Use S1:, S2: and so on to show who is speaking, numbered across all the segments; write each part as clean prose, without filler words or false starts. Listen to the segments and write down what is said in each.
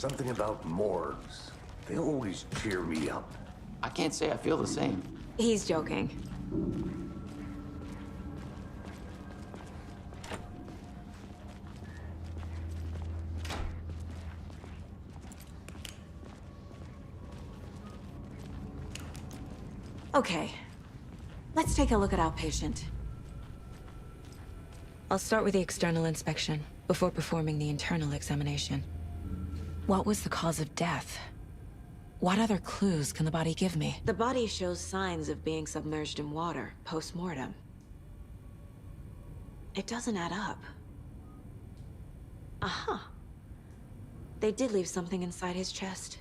S1: Something about morgues. They always cheer me up.
S2: I can't say I feel the same.
S3: He's joking. Okay, let's take a look at our patient. I'll start with the external inspection before performing the internal examination. What was the cause of death? What other clues can the body give me? The body shows signs of being submerged in water post-mortem. It doesn't add up. Aha. They did leave something inside his chest.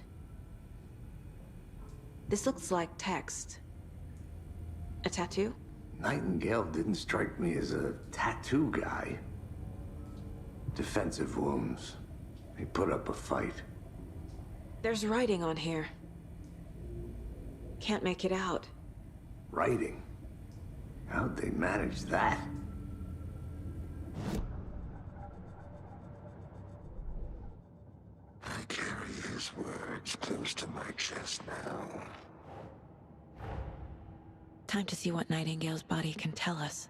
S3: This looks like text. A tattoo?
S1: Nightingale didn't strike me as a tattoo guy. Defensive wounds. He put up a fight.
S3: There's writing on here. Can't make it out.
S1: Writing? How'd they manage that?
S4: I carry his words close to my chest now.
S3: Time to see what Nightingale's body can tell us.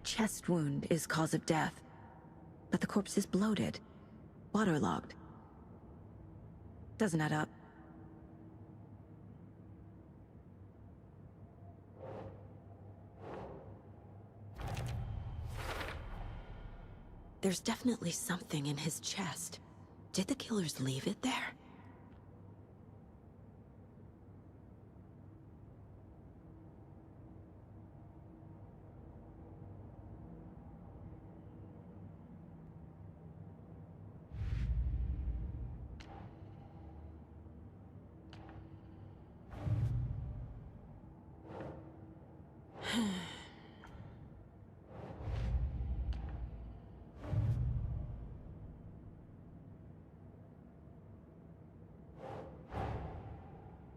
S3: Chest wound is cause of death, but the corpse is bloated, waterlogged. Doesn't add up. There's definitely something in his chest. Did the killers leave it there?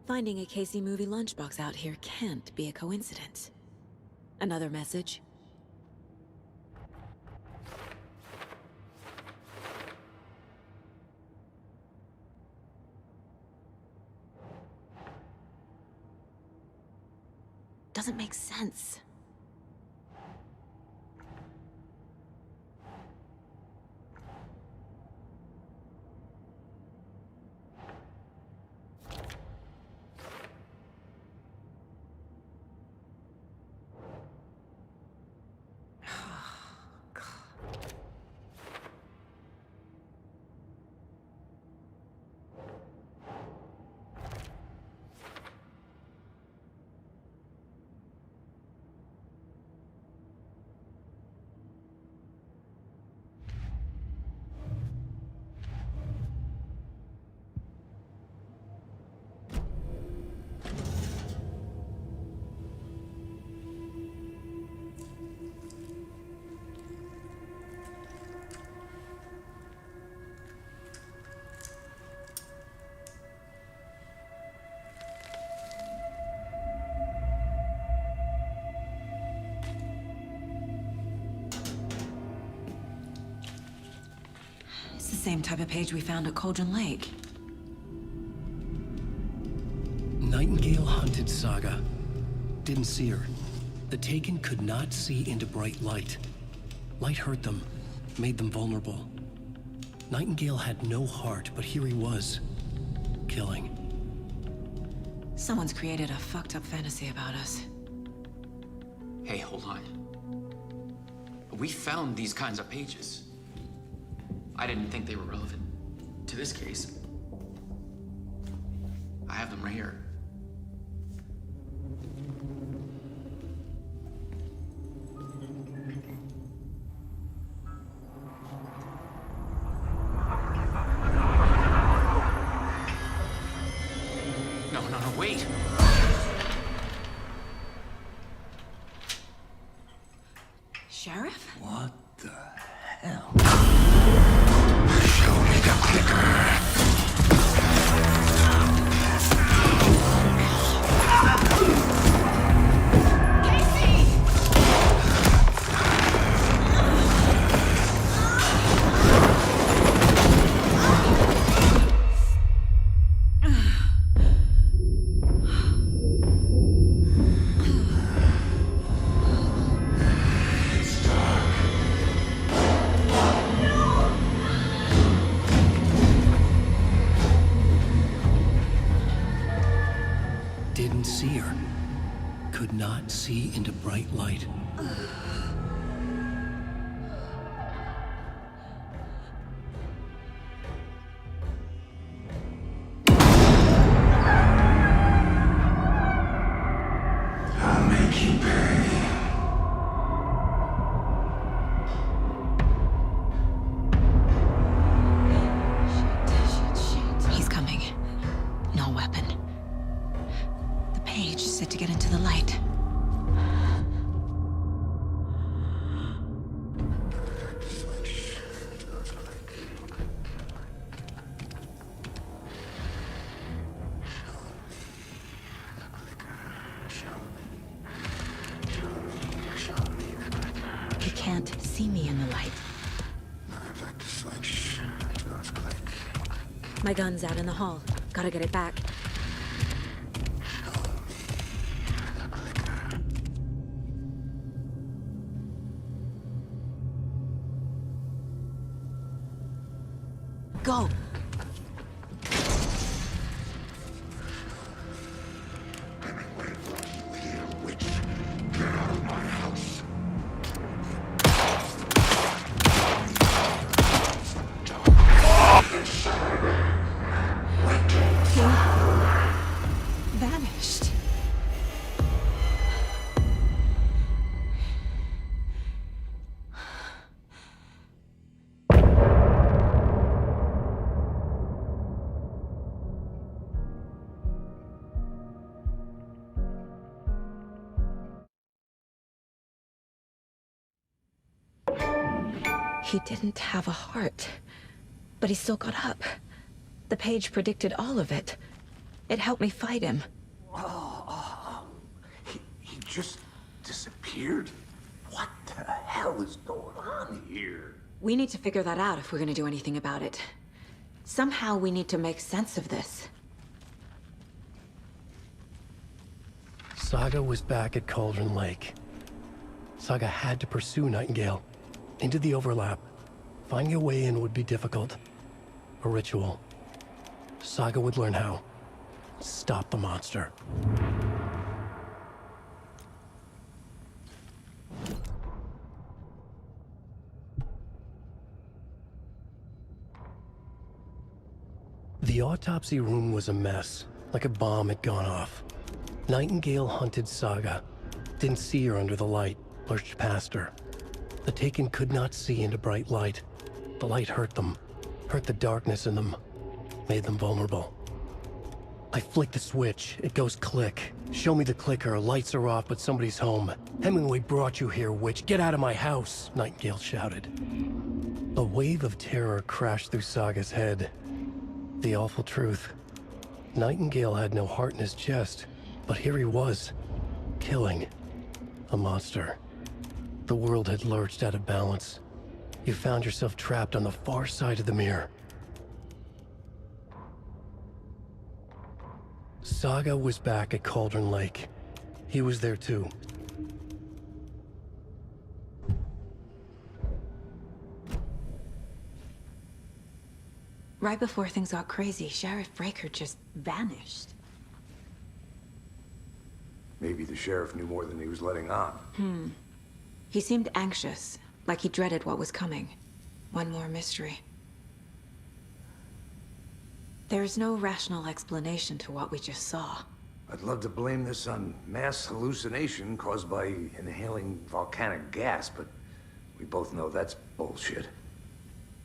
S3: Finding a Casey movie lunchbox out here can't be a coincidence. Another message? Doesn't make sense. It's the same type of page we found at Cauldron Lake.
S5: Nightingale hunted Saga. Didn't see her. The Taken could not see into bright light. Light hurt them, made them vulnerable. Nightingale had no heart, but here he was, killing.
S3: Someone's created a fucked up fantasy about us.
S2: Hey, hold on. We found these kinds of pages. I didn't think they were relevant. to this case. I have them right here. No, wait.
S3: Sheriff?
S1: What the hell?
S4: Show me the clicker.
S5: Didn't see her. Could not see into bright light.
S4: I'll make you pay.
S3: He's coming. No weapon. The page set to get into the light. He can't see me in the light.
S4: I'd like to switch. Those click.
S3: My gun's out in the hall. Gotta get it back. Go!
S4: Here, witch. Get out of my house.
S3: Vanished. He didn't have a heart, but he still got up. The page predicted all of it. It helped me fight him.
S1: He just disappeared? What the hell is going on here?
S3: We need to figure that out if we're gonna do anything about it. Somehow we need to make sense of this.
S5: Saga was back at Cauldron Lake. Saga had to pursue Nightingale. Into the overlap. Finding a way in would be difficult. A ritual. Saga would learn how. Stop the monster. The autopsy room was a mess, like a bomb had gone off. Nightingale hunted Saga. Didn't see her under the light, lurched past her. The Taken could not see into bright light. The light hurt them, hurt the darkness in them, made them vulnerable. I flick the switch, it goes click. Show me the clicker, lights are off, but somebody's home. Hemingway brought you here, witch. Get out of my house, Nightingale shouted. A wave of terror crashed through Saga's head. The awful truth. Nightingale had no heart in his chest, but here he was, killing a monster. The world had lurched out of balance. You found yourself trapped on the far side of the mirror. Saga was back at Cauldron Lake. He was there too.
S3: Right before things got crazy, Sheriff Breaker just vanished.
S1: Maybe the sheriff knew more than he was letting on.
S3: He seemed anxious, like he dreaded what was coming. One more mystery. There's no rational explanation to what we just saw.
S1: I'd love to blame this on mass hallucination caused by inhaling volcanic gas, but we both know that's bullshit.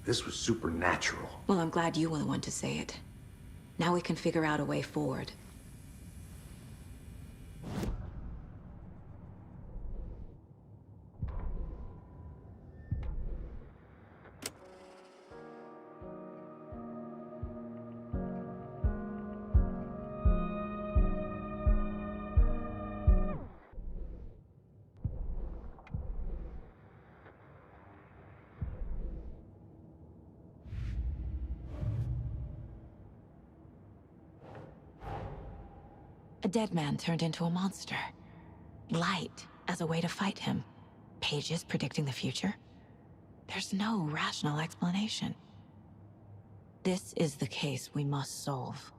S1: This was supernatural.
S3: Well, I'm glad you were the one to say it. Now we can figure out a way forward. A dead man turned into a monster. Light as a way to fight him. Pages predicting the future. There's no rational explanation. This is the case we must solve.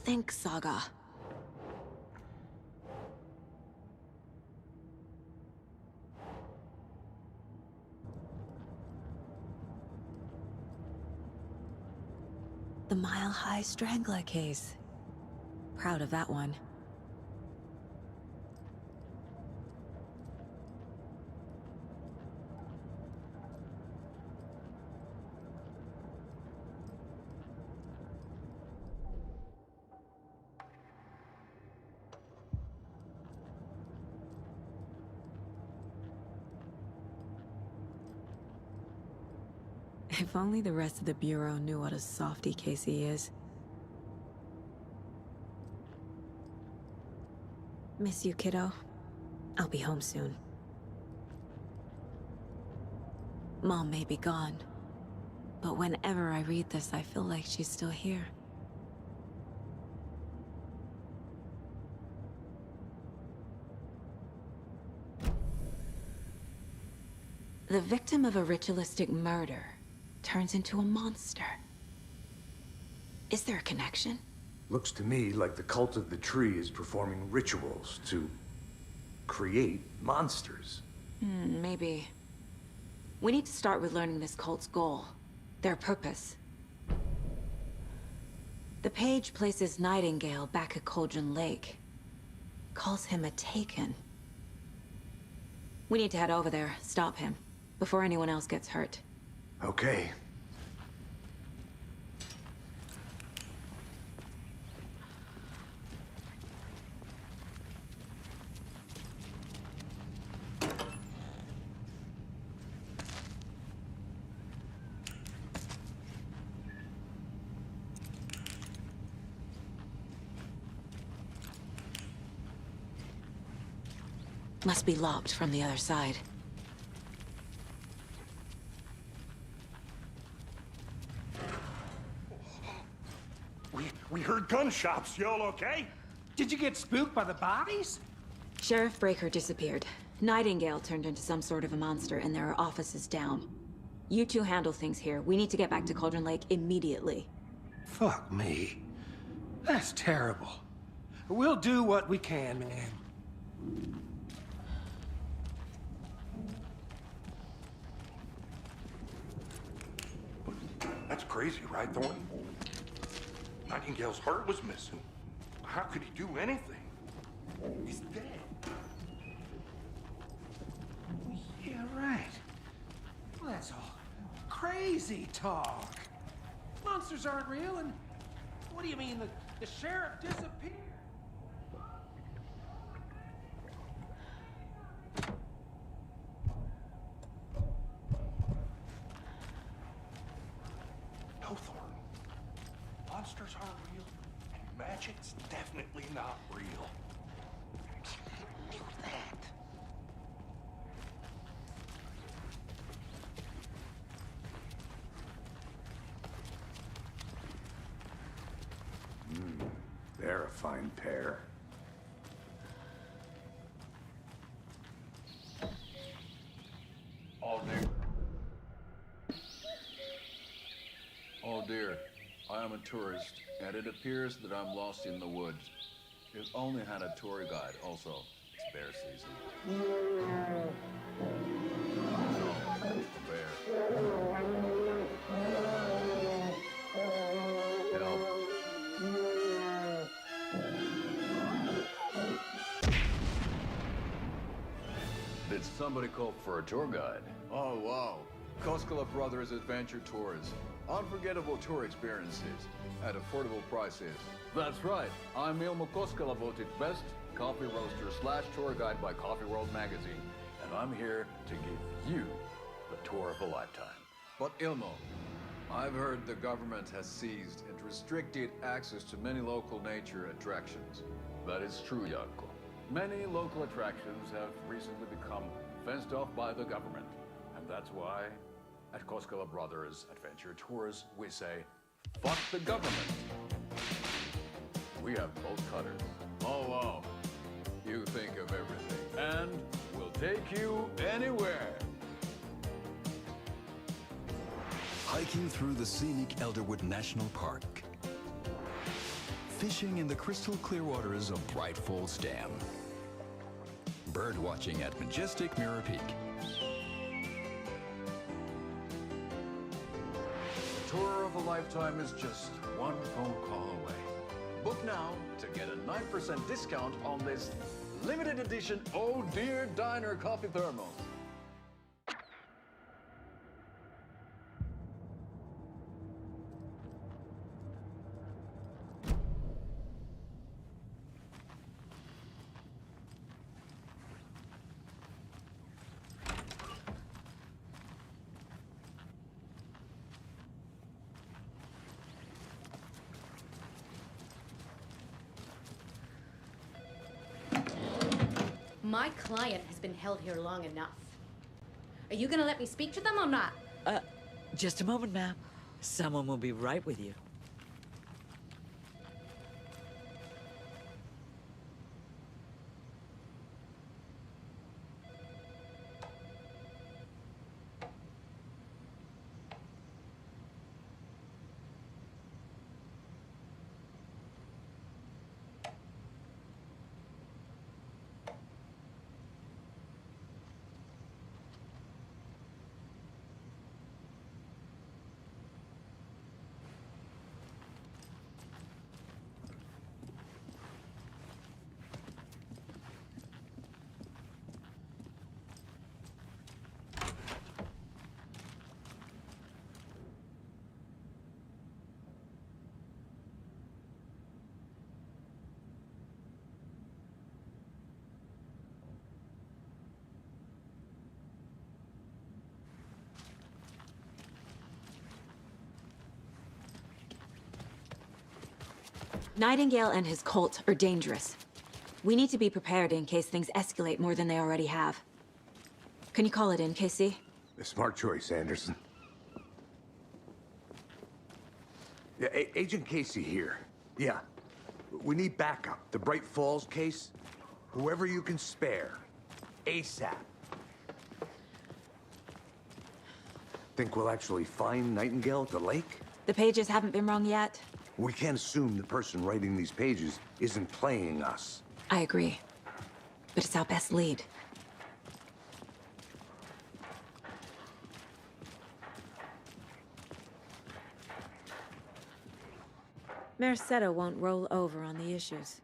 S3: Think, Saga. The Mile High Strangler case. Proud of that one. If only the rest of the Bureau knew what a softy Casey is. Miss you, kiddo. I'll be home soon. Mom may be gone, but whenever I read this, I feel like she's still here. The victim of a ritualistic murder turns into a monster. Is there a connection?
S1: Looks to me like the cult of the tree is performing rituals to create monsters.
S3: Maybe. We need to start with learning this cult's goal, their purpose. The page places Nightingale back at Cauldron Lake. Calls him a Taken. We need to head over there, stop him, before anyone else gets hurt.
S1: Okay.
S3: Must be locked from the other side.
S6: We heard gunshots. Y'all okay?
S2: Did you get spooked by the bodies?
S3: Sheriff Breaker disappeared. Nightingale turned into some sort of a monster, and there are offices down. You two handle things here. We need to get back to Cauldron Lake immediately.
S7: Fuck me. That's terrible. We'll do what we can, man.
S6: That's crazy, right, Thornton? Nightingale's heart was missing. How could he do anything? He's dead.
S7: Yeah, right. Well, that's all crazy talk. Monsters aren't real, and what do you mean the sheriff disappeared?
S6: No, Thornton. Monsters aren't real, and magic's definitely not real.
S7: I knew that.
S1: fine pair.
S8: Oh dear. Oh dear. I am a tourist, and it appears that I'm lost in the woods. If only had a tour guide. Also, it's bear season. No, a bear. Help. Did somebody call for a tour guide? Oh, wow. Koskela Brothers Adventure Tours. Unforgettable tour experiences at affordable prices. That's right. I'm Ilmo Koskela, voted best coffee roaster / tour guide by Coffee World magazine. And I'm here to give you the tour of a lifetime. But Ilmo, I've heard the government has seized and restricted access to many local nature attractions. That is true, Jaakko. Many local attractions have recently become fenced off by the government. And that's why, at Koskela Brothers Adventure Tours, we say, fuck the government. We have bolt cutters. Oh, wow. You think of everything. And we'll take you anywhere.
S9: Hiking through the scenic Elderwood National Park. Fishing in the crystal clear waters of Bright Falls Dam. Bird watching at majestic Mirror Peak.
S8: The tour of a lifetime is just one phone call away. Book now to get a 9% discount on this limited edition Oh Dear Diner coffee thermos.
S10: My client has been held here long enough. Are you gonna let me speak to them or not?
S11: Just a moment, ma'am. Someone will be right with you.
S3: Nightingale and his cult are dangerous. We need to be prepared in case things escalate more than they already have. Can you call it in, KC?
S1: A smart choice, Anderson. Yeah, Agent Casey here. Yeah. We need backup. The Bright Falls case? Whoever you can spare. ASAP. Think we'll actually find Nightingale at the lake?
S3: The pages haven't been wrong yet.
S1: We can't assume the person writing these pages isn't playing us.
S3: I agree. But it's our best lead. Mercado won't roll over on the issues.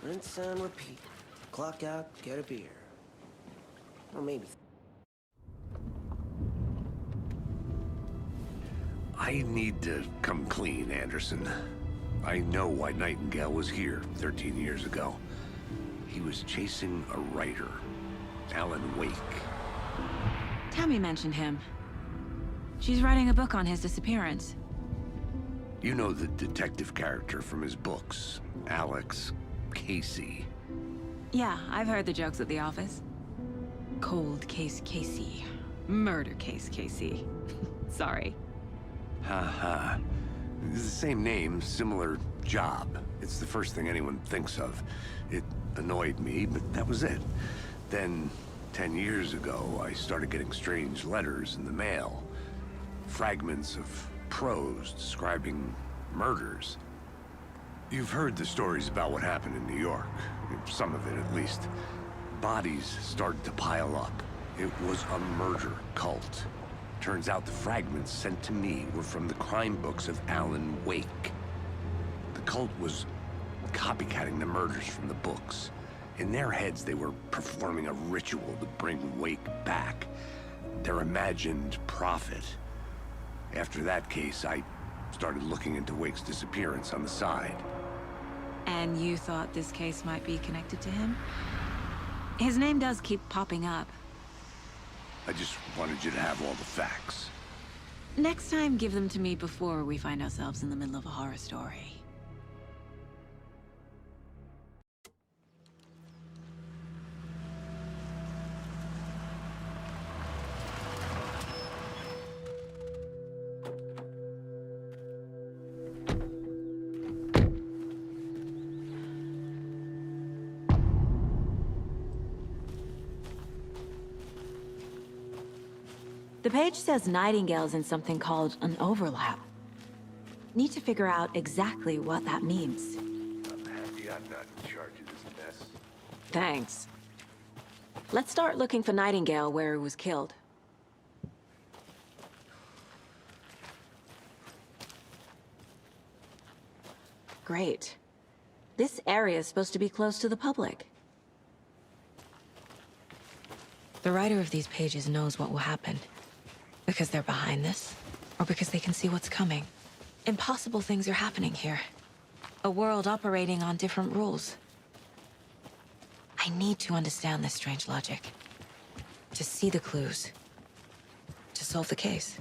S12: Rinse and repeat. Clock out, get a beer. Or maybe.
S1: I need to come clean, Anderson. I know why Nightingale was here 13 years ago. He was chasing a writer, Alan Wake.
S3: Tammy mentioned him. She's writing a book on his disappearance.
S1: You know the detective character from his books, Alex Casey.
S3: Yeah, I've heard the jokes at the office. Cold case Casey. Murder case Casey. Sorry.
S1: Haha. It's the same name, similar job. It's the first thing anyone thinks of. It annoyed me, but that was it. Then, 10 years ago, I started getting strange letters in the mail. Fragments of prose describing murders. You've heard the stories about what happened in New York. Some of it, at least. Bodies started to pile up. It was a murder cult. Turns out the fragments sent to me were from the crime books of Alan Wake. The cult was copycatting the murders from the books. In their heads, they were performing a ritual to bring Wake back. Their imagined prophet. After that case, I started looking into Wake's disappearance on the side.
S3: And you thought this case might be connected to him? His name does keep popping up.
S1: I just wanted you to have all the facts.
S3: Next time, give them to me before we find ourselves in the middle of a horror story. The page says Nightingale's in something called an overlap. Need to figure out exactly what that means.
S1: I'm happy I'm not in charge of this mess.
S3: Thanks. Let's start looking for Nightingale where he was killed. Great. This area is supposed to be close to the public. The writer of these pages knows what will happen. Because they're behind this, or because they can see what's coming. Impossible things are happening here. A world operating on different rules. I need to understand this strange logic. To see the clues. To solve the case.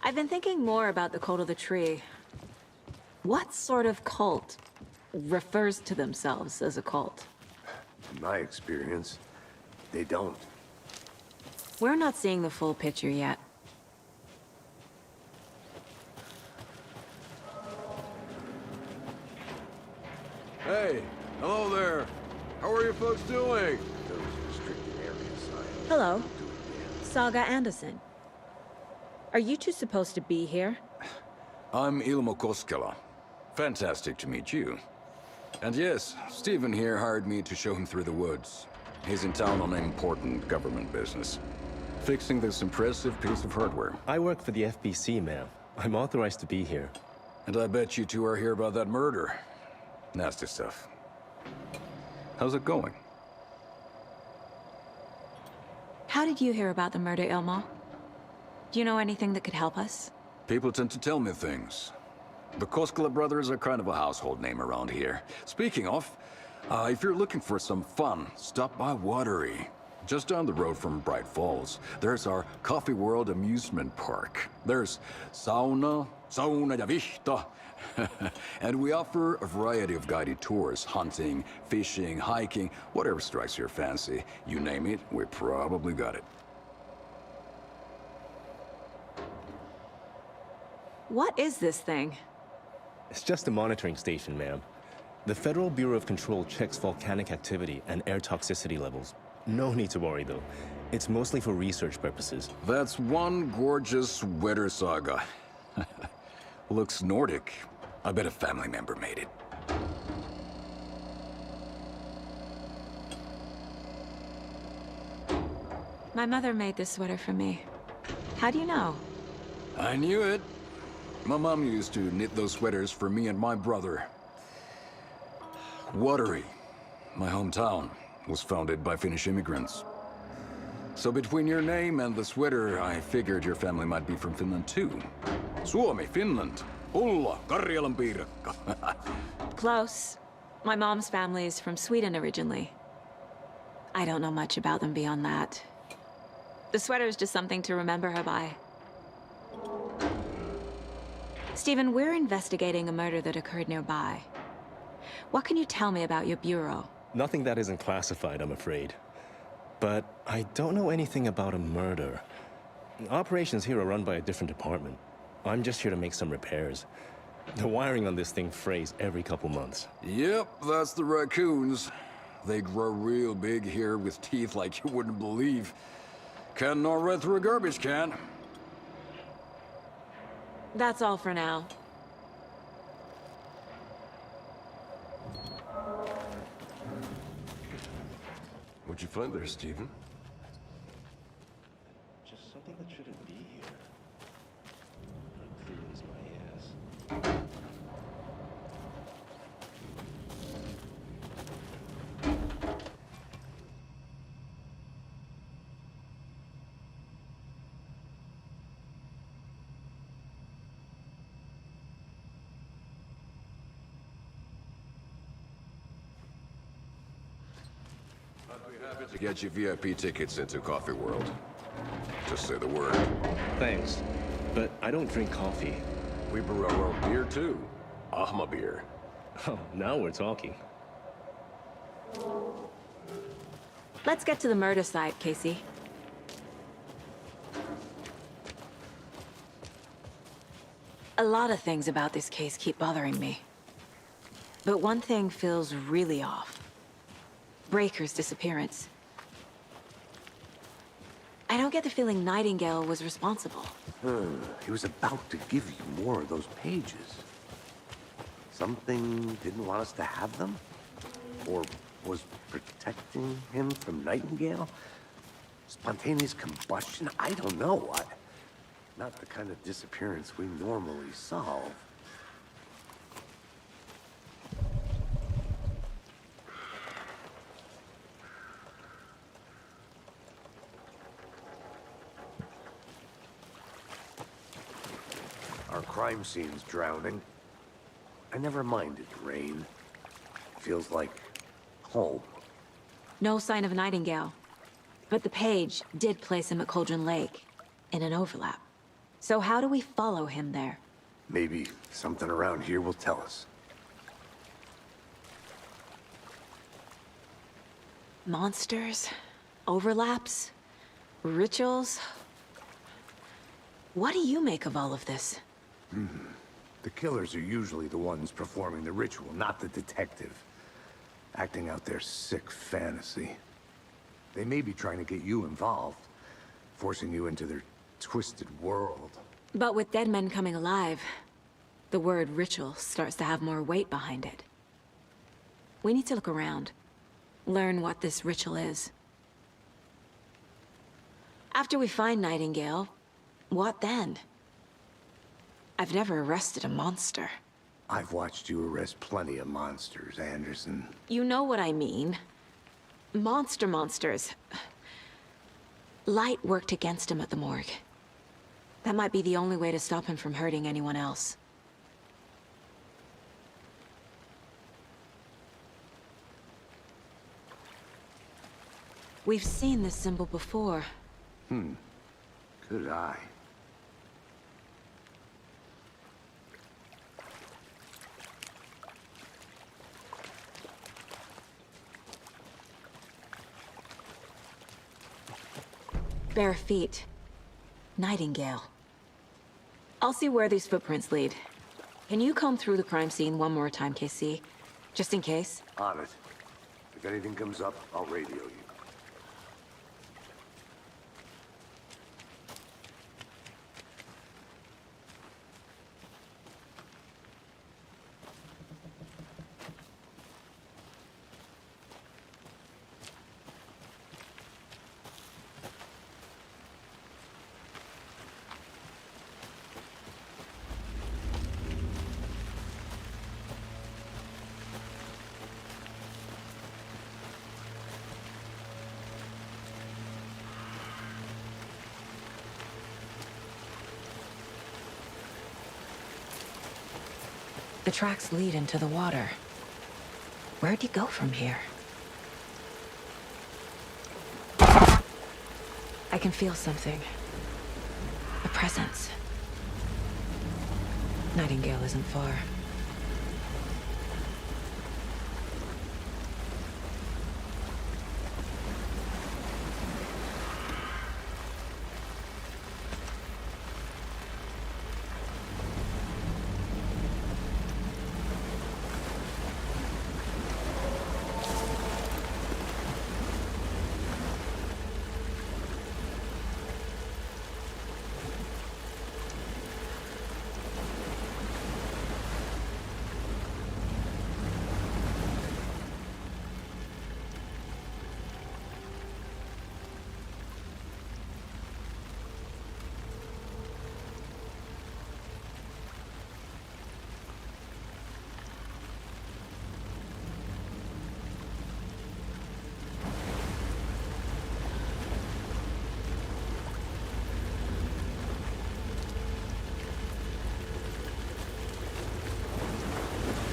S3: I've been thinking more about the cult of the tree. What sort of cult refers to themselves as a cult?
S1: In my experience, they don't.
S3: We're not seeing the full picture yet.
S8: Hey, hello there. How are you folks doing?
S1: Those restricted areas,
S3: Hello. Saga Anderson. Are you two supposed to be here?
S8: I'm Ilmo Koskela. Fantastic to meet you. And yes, Stephen here hired me to show him through the woods. He's in town on important government business. Fixing this impressive piece of hardware.
S13: I work for the FBC, ma'am. I'm authorized to be here.
S8: And I bet you two are here about that murder. Nasty stuff. How's it going?
S3: How did you hear about the murder, Ilmo? Do you know anything that could help us?
S8: People tend to tell me things. The Koskela brothers are kind of a household name around here. Speaking of, if you're looking for some fun, stop by Watery. Just down the road from Bright Falls, there's our Coffee World amusement park. There's sauna ja vihta. And we offer a variety of guided tours, hunting, fishing, hiking, whatever strikes your fancy. You name it, we probably got it.
S3: What is this thing?
S13: It's just a monitoring station, ma'am. The Federal Bureau of Control checks volcanic activity and air toxicity levels. No need to worry, though. It's mostly for research purposes.
S8: That's one gorgeous weather saga. Looks Nordic. I bet a family member made it.
S3: My mother made this sweater for me. How do you know?
S8: I knew it. My mom used to knit those sweaters for me and my brother. Watery, my hometown, was founded by Finnish immigrants. So between your name and the sweater, I figured your family might be from Finland too. Suomi, Finland. Ulla, Karjalan piirakka.
S3: Close. My mom's family is from Sweden originally. I don't know much about them beyond that. The sweater is just something to remember her by. Stephen, we're investigating a murder that occurred nearby. What can you tell me about your bureau?
S13: Nothing that isn't classified, I'm afraid. But I don't know anything about a murder. Operations here are run by a different department. I'm just here to make some repairs. The wiring on this thing frays every couple months.
S8: Yep, that's the raccoons. They grow real big here with teeth like you wouldn't believe. Can't gnaw right through a garbage can.
S3: That's all for now.
S1: What'd you find there, Stephen?
S13: Just something that shouldn't be here. Clues my ass.
S6: I'd be happy to get you VIP tickets into Coffee World. Just say the word.
S13: Thanks, but I don't drink coffee.
S6: We brew our own beer too. Ahma beer.
S13: Oh, now we're talking.
S3: Let's get to the murder site, Casey. A lot of things about this case keep bothering me. But one thing feels really off. Breaker's disappearance. I don't get the feeling Nightingale was responsible.
S1: He was about to give you more of those pages. Something didn't want us to have them? Or was protecting him from Nightingale? Spontaneous combustion? I don't know. Not the kind of disappearance we normally solve. Our crime scene's drowning. I never minded rain. Feels like home.
S3: No sign of Nightingale. But the page did place him at Cauldron Lake, in an overlap. So how do we follow him there?
S1: Maybe something around here will tell us.
S3: Monsters? Overlaps? Rituals? What do you make of all of this?
S1: The killers are usually the ones performing the ritual, not the detective. Acting out their sick fantasy. They may be trying to get you involved, forcing you into their twisted world.
S3: But with dead men coming alive, the word ritual starts to have more weight behind it. We need to look around. Learn what this ritual is. After we find Nightingale, what then? I've never arrested a monster.
S1: I've watched you arrest plenty of monsters, Anderson.
S3: You know what I mean. Monsters. Light worked against him at the morgue. That might be the only way to stop him from hurting anyone else. We've seen this symbol before.
S1: Good eye.
S3: Bare feet. Nightingale. I'll see where these footprints lead. Can you comb through the crime scene one more time, KC? Just in case?
S1: On it. If anything comes up, I'll radio you.
S3: The tracks lead into the water. Where'd he go from here? I can feel something. A presence. Nightingale isn't far.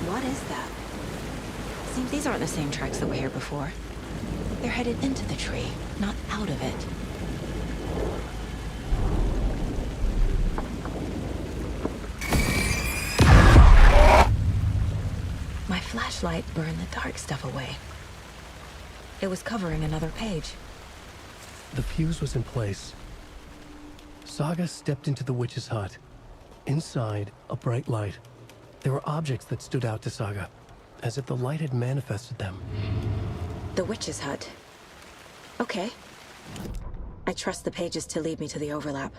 S3: What is that? Seems these aren't the same tracks that were here before. They're headed into the tree, not out of it. My flashlight burned the dark stuff away. It was covering another page.
S5: The fuse was in place. Saga stepped into the witch's hut. Inside, a bright light. There were objects that stood out to Saga, as if the light had manifested them.
S3: The witch's hut. Okay. I trust the pages to lead me to the overlap.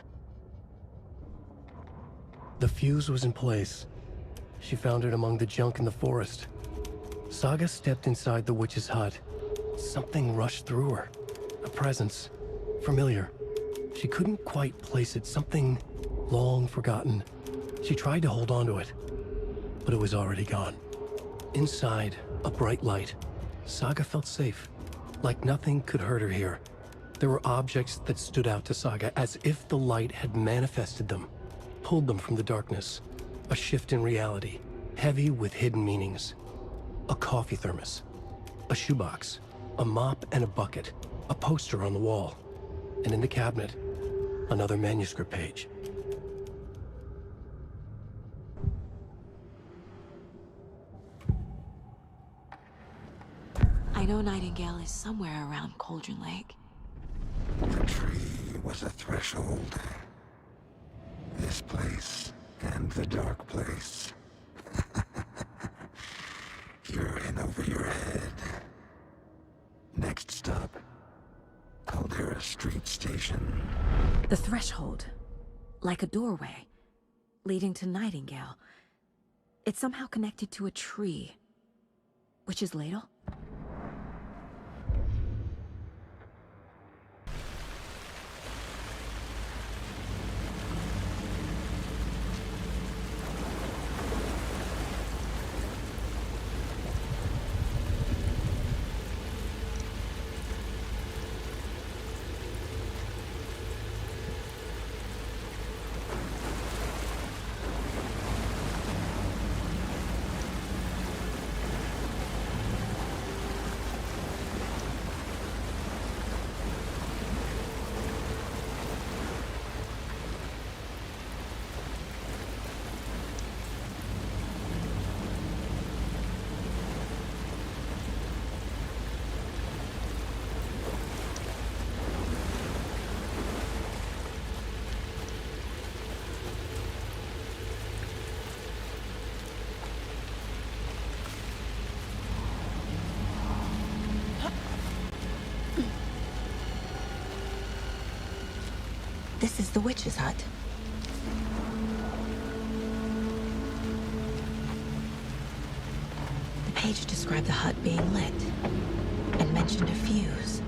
S5: The fuse was in place. She found it among the junk in the forest. Saga stepped inside the witch's hut. Something rushed through her. A presence. Familiar. She couldn't quite place it. Something long forgotten. She tried to hold on to it, but it was already gone. Inside, a bright light. Saga felt safe, like nothing could hurt her here. There were objects that stood out to Saga, as if the light had manifested them, pulled them from the darkness. A shift in reality, heavy with hidden meanings. A coffee thermos, a shoebox, a mop and a bucket, a poster on the wall, and in the cabinet, another manuscript page.
S3: I know Nightingale is somewhere around Cauldron Lake.
S4: The tree was a threshold. This place and the dark place. You're in over your head. Next stop, Caldera Street Station.
S3: The threshold. Like a doorway. Leading to Nightingale. It's somehow connected to a tree. Witch's ladle? This is the witch's hut. The page described the hut being lit and mentioned a fuse.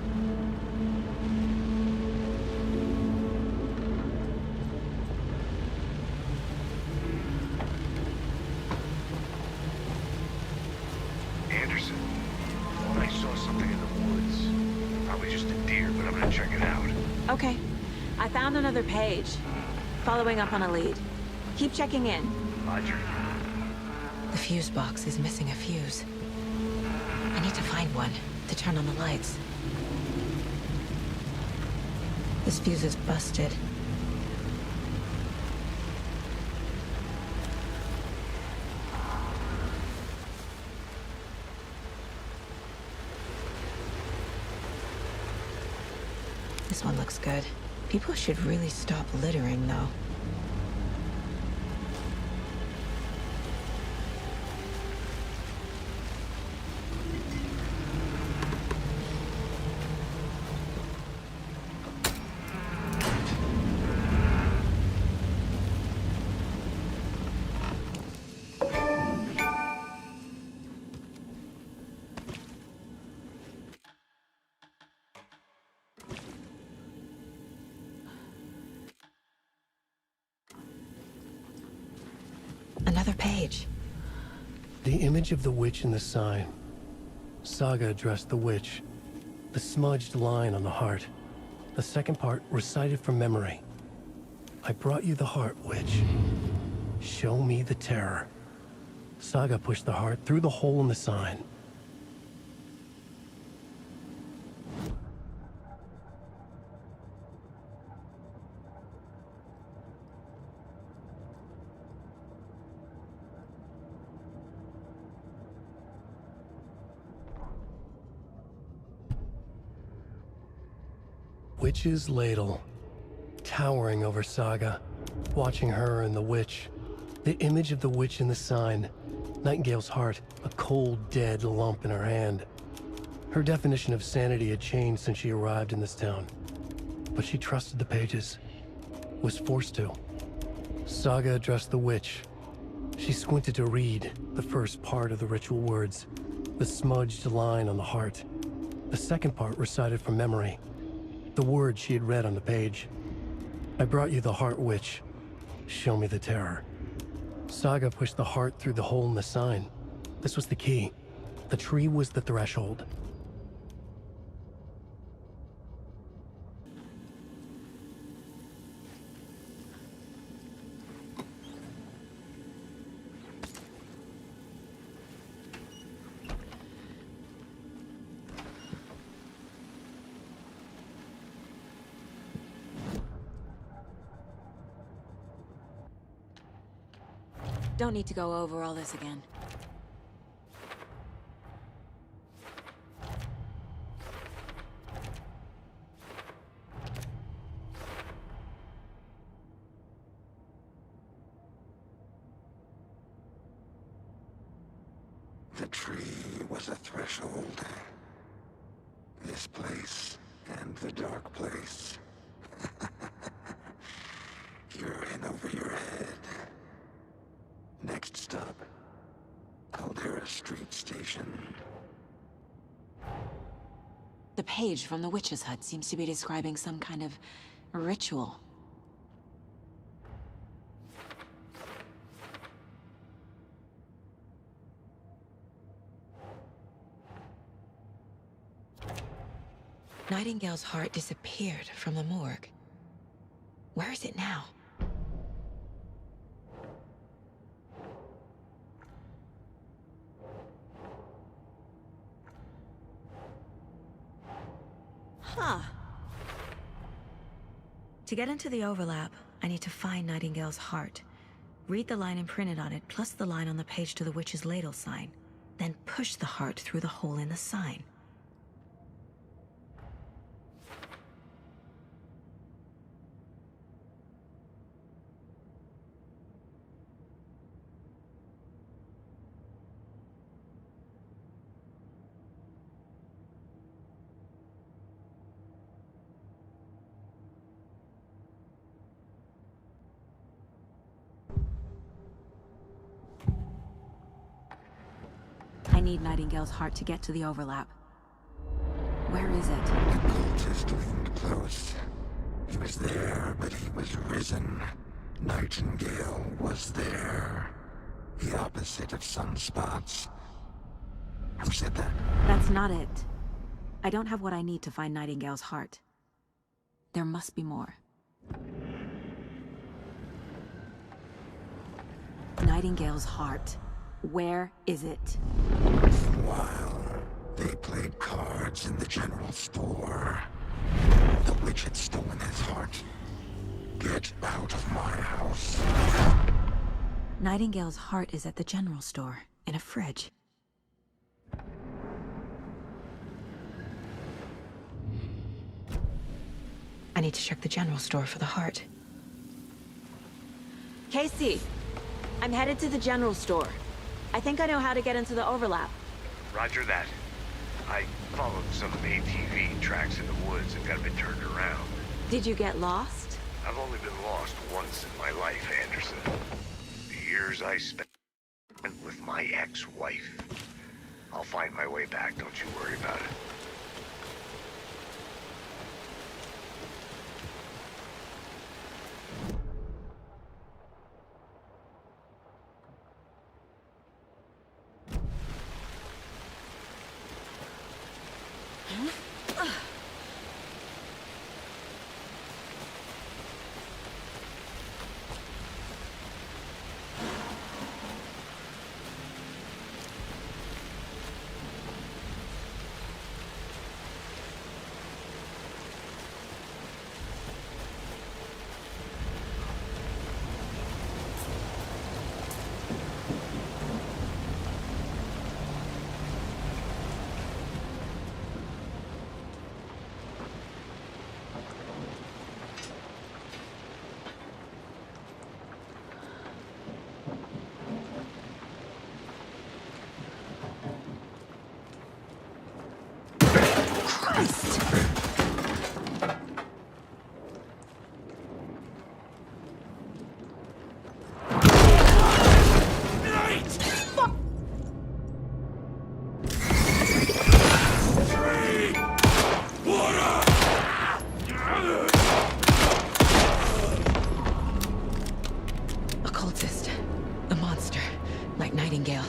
S1: Anderson, I saw something in the woods. Probably just a deer, but I'm gonna check it out.
S3: Okay. I found another page. Following up on a lead. Keep checking in.
S1: Roger.
S3: The fuse box is missing a fuse. I need to find one to turn on the lights. This fuse is busted. This one looks good. People should really stop littering, though. Another page.
S5: The image of the witch in the sign. Saga addressed the witch. The smudged line on the heart. The second part recited from memory. I brought you the heart, witch. Show me the terror. Saga pushed the heart through the hole in the sign. Witch's ladle, towering over Saga, watching her and the witch. The image of the witch in the sign, Nightingale's heart, a cold, dead lump in her hand. Her definition of sanity had changed since she arrived in this town, but she trusted the pages, was forced to. Saga addressed the witch. She squinted to read the first part of the ritual words, the smudged line on the heart. The second part recited from memory. The words she had read on the page. I brought you the heart, witch. Show me the terror. Saga pushed the heart through the hole in the sign. This was the key. The tree was the threshold.
S3: Don't need to go over all this again.
S4: The tree was a threshold. This place and the dark place. You're in over your head. Next stop, Caldera Street Station.
S3: The page from the witch's hut seems to be describing some kind of ritual. Nightingale's heart disappeared from the morgue. Where is it now? Huh. To get into the overlap, I need to find Nightingale's heart. Read the line imprinted on it, plus the line on the page to the witch's ladle sign. Then push the heart through the hole in the sign. I need Nightingale's heart to get to the overlap. Where is it?
S4: The cultist leaned close. He was there, but he was risen. Nightingale was there. The opposite of sunspots. Who said that?
S3: That's not it. I don't have what I need to find Nightingale's heart. There must be more. Nightingale's heart. Where is it?
S4: While they played cards in the general store, the witch had stolen his heart. Get out of my house.
S3: Nightingale's heart is at the general store, in a fridge. I need to check the general store for the heart. Casey, I'm headed to the general store. I think I know how to get into the overlap.
S1: Roger that. I followed some ATV tracks in the woods and got a bit turned around.
S3: Did you get lost?
S1: I've only been lost once in my life, Anderson. The years I spent with my ex-wife. I'll find my way back, don't you worry about it.
S3: Occultist. A monster. Like Nightingale.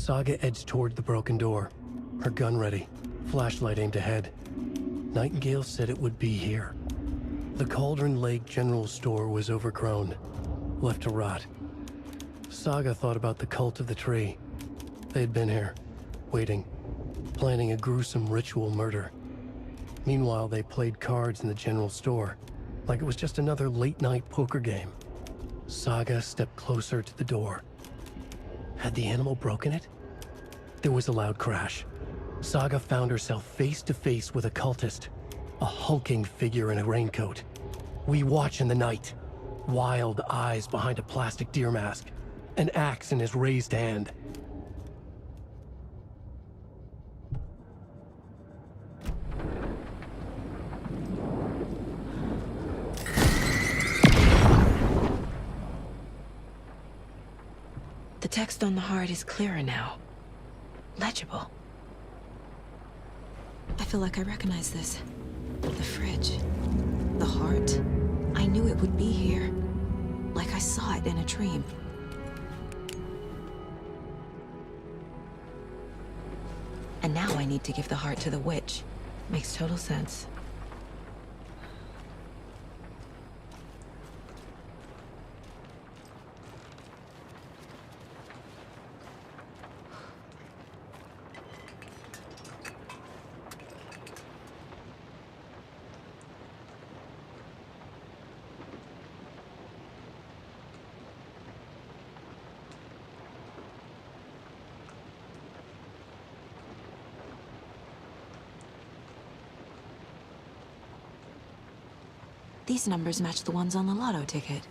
S5: Saga edged toward the broken door, her gun ready, flashlight aimed ahead. Nightingale said it would be here. The Cauldron Lake General Store was overgrown, left to rot. Saga thought about the cult of the tree. They had been here, waiting, planning a gruesome ritual murder. Meanwhile, they played cards in the general store, like it was just another late-night poker game. Saga stepped closer to the door. Had the animal broken it? There was a loud crash. Saga found herself face to face with a cultist, a hulking figure in a raincoat. We watch in the night, wild eyes behind a plastic deer mask, an axe in his raised hand.
S3: The text on the heart is clearer now. Legible. I feel like I recognize this. The fridge. The heart. I knew it would be here. Like I saw it in a dream. And now I need to give the heart to the witch. Makes total sense. These numbers match the ones on the lotto ticket.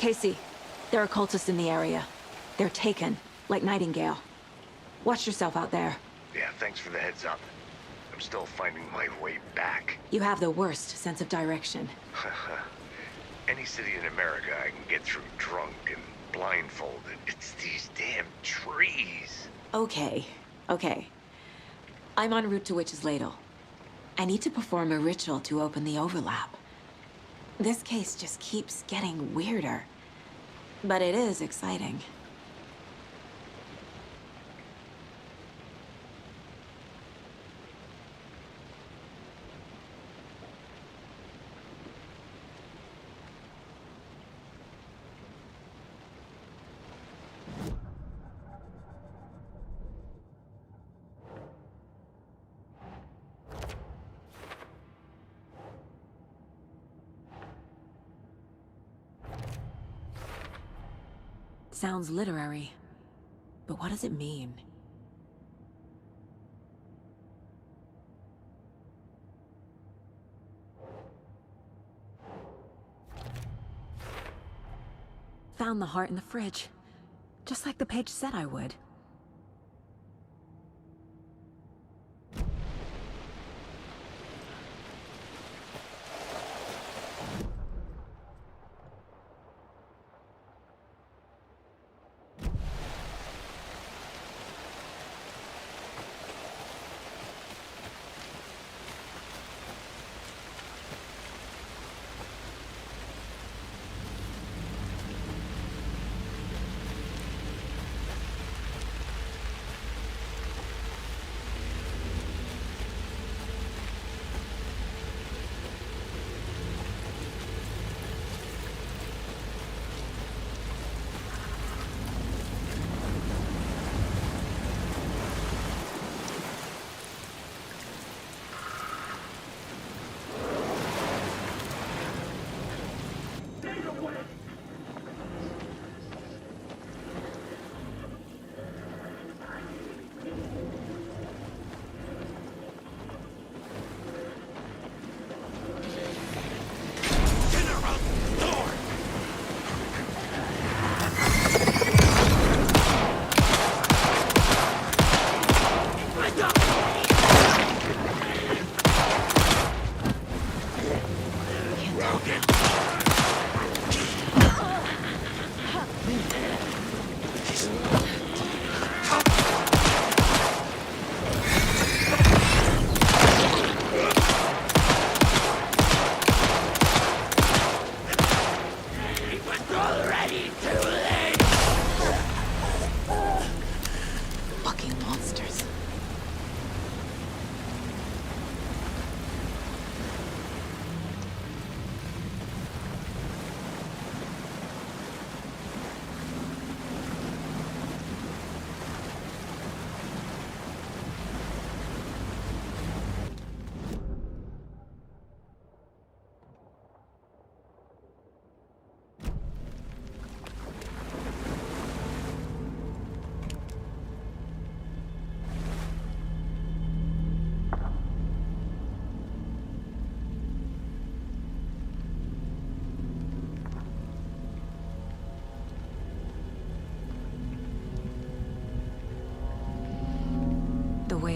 S3: Casey, there are cultists in the area. They're taken, like Nightingale. Watch yourself out there.
S1: Yeah, thanks for the heads up. I'm still finding my way back.
S3: You have the worst sense of direction.
S1: Any city in America I can get through drunk and blindfolded. It's these damn trees.
S3: Okay. I'm en route to Witch's Ladle. I need to perform a ritual to open the overlap. This case just keeps getting weirder. But it is exciting. Sounds literary, but what does it mean? Found the heart in the fridge, just like the page said I would.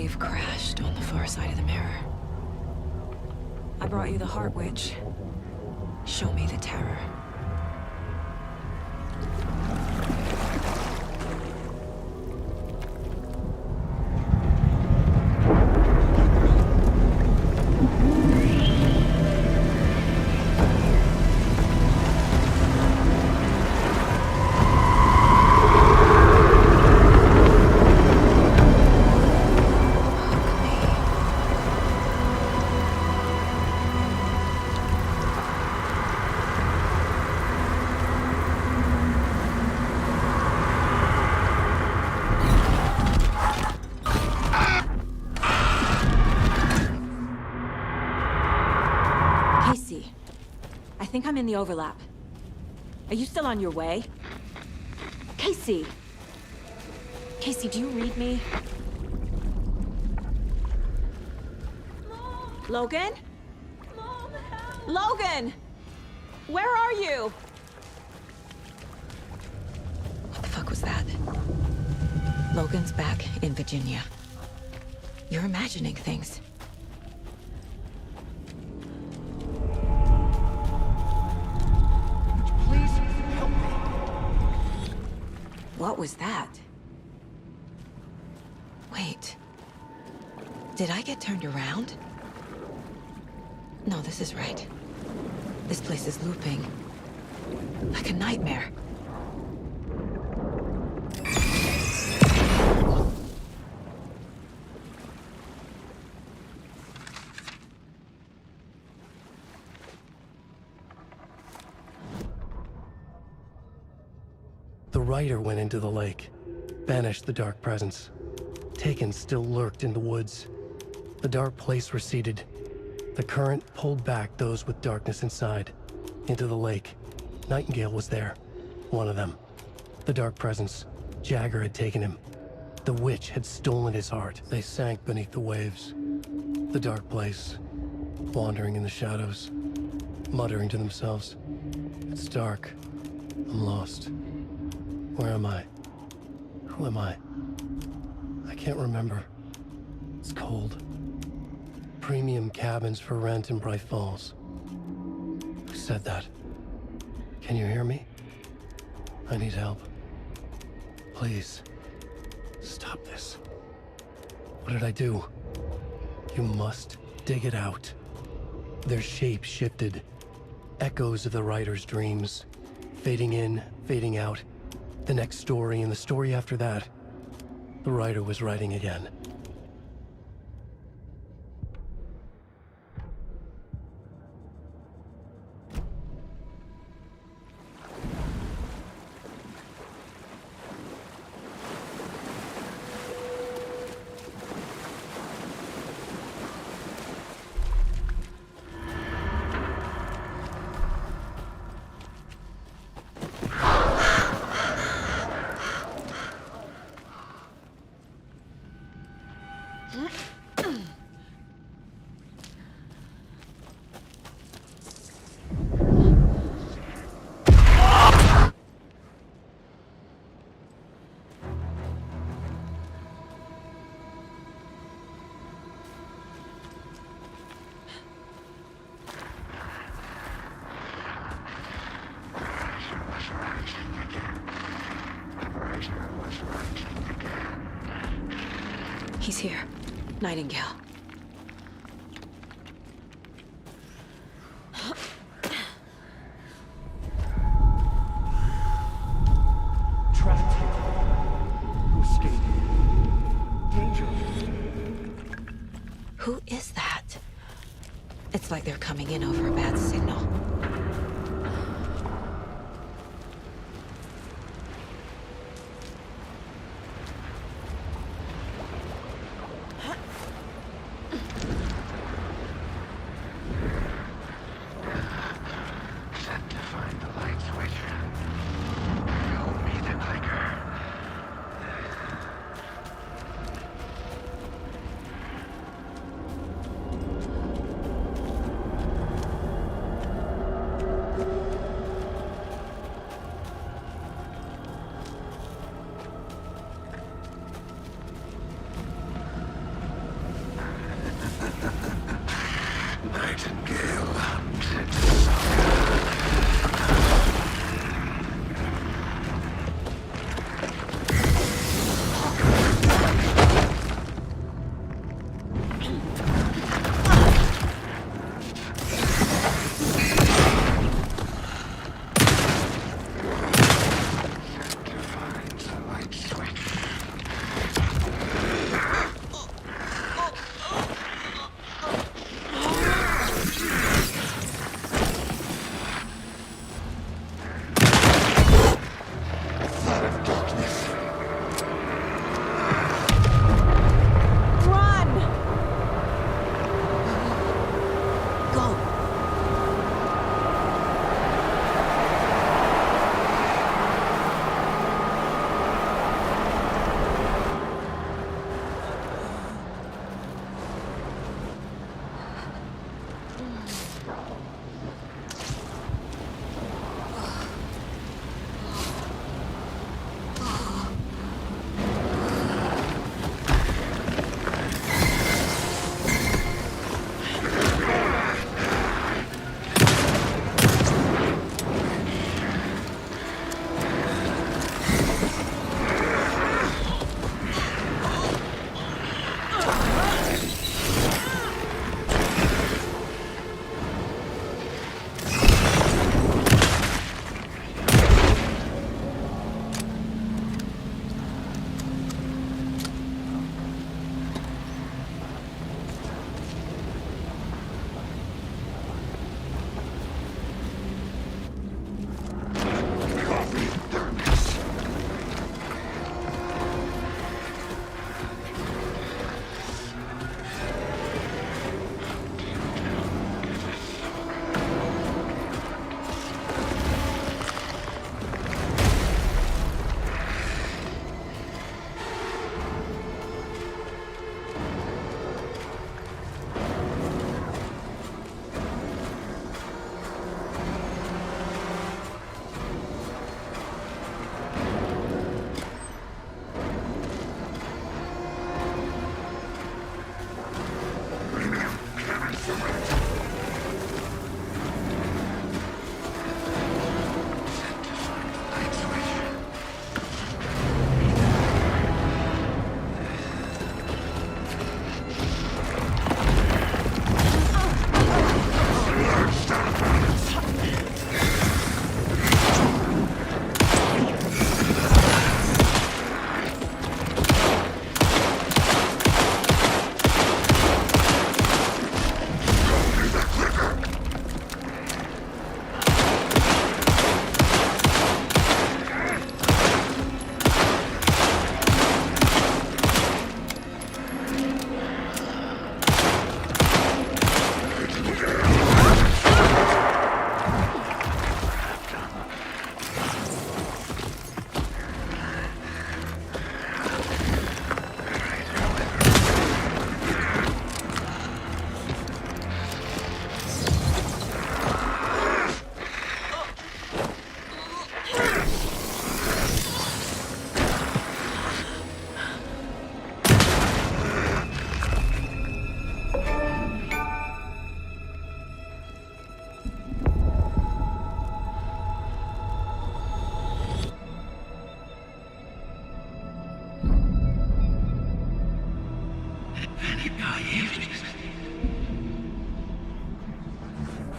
S3: wave crashed on the far side of the mirror. I brought you the Heart Witch. Show me the terror. I think I'm in the overlap. Are you still on your way? Casey! Casey, do you read me? Mom. Logan? Mom, help. Logan! Where are you? What the fuck was that? Logan's back in Virginia. You're imagining things. What was that? Wait. Did I get turned around? No, this is right. This place is looping. Like a nightmare.
S5: The writer went into the lake, banished the dark presence. Taken still lurked in the woods. The dark place receded. The current pulled back those with darkness inside, into the lake. Nightingale was there, one of them. The dark presence, Jagger had taken him. The witch had stolen his heart. They sank beneath the waves. The dark place, wandering in the shadows, muttering to themselves. It's dark. I'm lost. Where am I? Who am I? I can't remember. It's cold. Premium cabins for rent in Bright Falls. Who said that? Can you hear me? I need help. Please. Stop this. What did I do? You must dig it out. Their shape shifted. Echoes of the writer's dreams. Fading in, fading out. The next story and the story after that. The writer was writing again.
S3: He's here. Nightingale.
S6: Trapped here. To escape. Danger.
S3: Who is that? It's like they're coming in over a bad signal.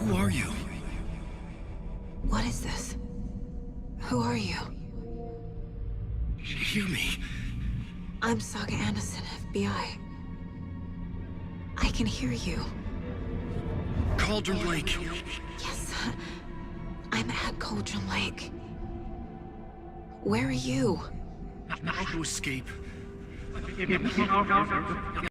S5: Who are you?
S3: What is this? Who are you?
S5: Hear me.
S3: I'm Saga Anderson, FBI. I can hear you.
S5: Cauldron Lake.
S3: Yes, I'm at Cauldron Lake. Where are you?
S5: How to escape.